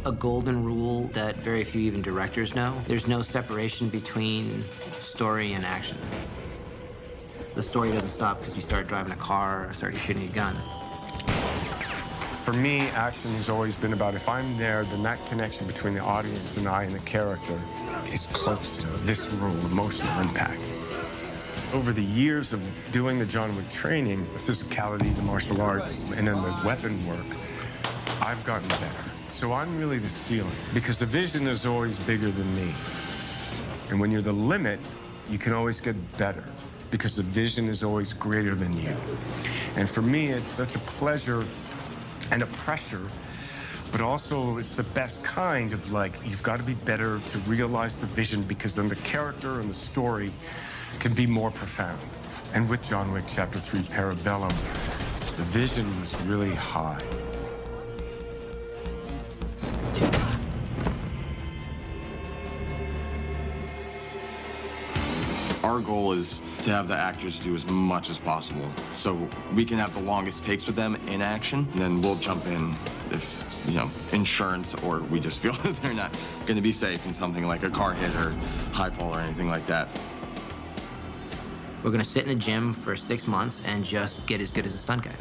a golden rule that very few even directors know. There's no separation between story and action. The story doesn't stop because you start driving a car or start shooting a gun. For me, action has always been about if I'm there, then that connection between the audience and I and the character is close to visceral emotional impact. Over the years of doing the John Wick training, the physicality, the martial arts, and then the weapon work, I've gotten better. So I'm really the ceiling, because the vision is always bigger than me. And when you're the limit, you can always get better, because the vision is always greater than you. And for me, it's such a pleasure and a pressure, but also it's the best kind of, like, you've got to be better to realize the vision, because then the character and the story can be more profound. And with John Wick Chapter 3 Parabellum, the vision was really high. Our goal is to have the actors do as much as possible, so we can have the longest takes with them in action, and then we'll jump in if, you know, insurance, or we just feel that they're not going to be safe in something like a car hit or high fall or anything like that. We're gonna sit in a gym for 6 months and just get as good as a stunt guy.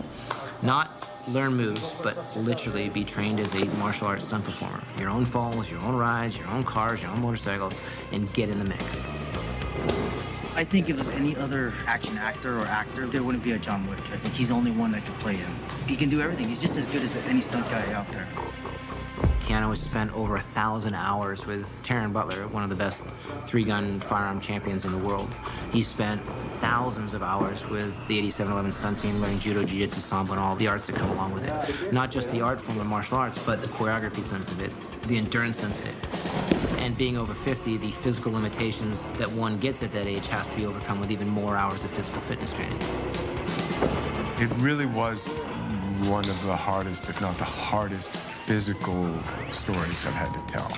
Not learn moves, but literally be trained as a martial arts stunt performer. Your own falls, your own rides, your own cars, your own motorcycles, and get in the mix. I think if there's any other action actor or actor, there wouldn't be a John Wick. I think he's the only one that can play him. He can do everything. He's just as good as any stunt guy out there. Keanu has spent over 1,000 hours with Taron Butler, one of the best three-gun firearm champions in the world. He's spent thousands of hours with the 8711 stunt team learning judo, jiu-jitsu, sambo, and all the arts that come along with it. Not just the art form of martial arts, but the choreography sense of it, the endurance sense of it. And being over 50, the physical limitations that one gets at that age has to be overcome with even more hours of physical fitness training. It really was one of the hardest, if not the hardest, physical stories I've had to tell.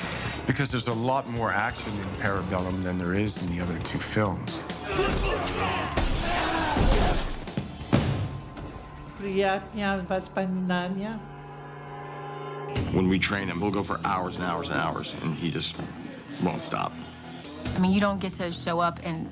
Because there's a lot more action in Parabellum than there is in the other two films. When we train him, we'll go for hours and hours and hours, and he just won't stop. I mean, you don't get to show up and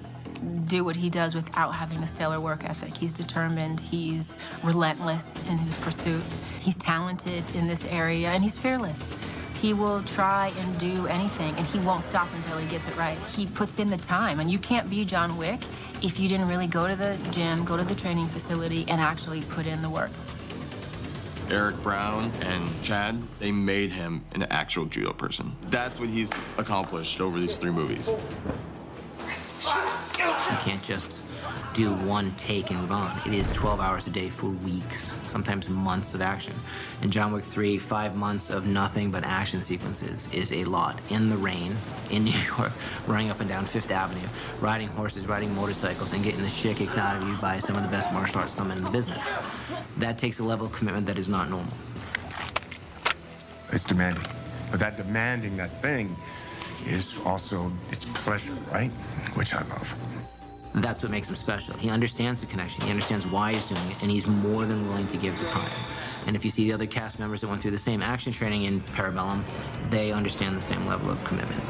do what he does without having a stellar work ethic. He's determined, he's relentless in his pursuit, he's talented in this area, and he's fearless. He will try and do anything, and he won't stop until he gets it right. He puts in the time, and you can't be John Wick if you didn't really go to the gym, go to the training facility, and actually put in the work. Eric Brown and Chad, they made him an actual judo person. That's what he's accomplished over these 3 movies. You can't just do one take and move on. It is 12 hours a day for weeks, sometimes months of action. In John Wick 3, 5 months of nothing but action sequences is a lot. In the rain, in New York, running up and down Fifth Avenue, riding horses, riding motorcycles, and getting the shit kicked out of you by some of the best martial arts stuntmen in the business. That takes a level of commitment that is not normal. It's demanding. But that demanding, that thing, is also, it's pleasure, right? Which I love. That's what makes him special. He understands the connection. He understands why he's doing it, and he's more than willing to give the time. And if you see the other cast members that went through the same action training in Parabellum, they understand the same level of commitment.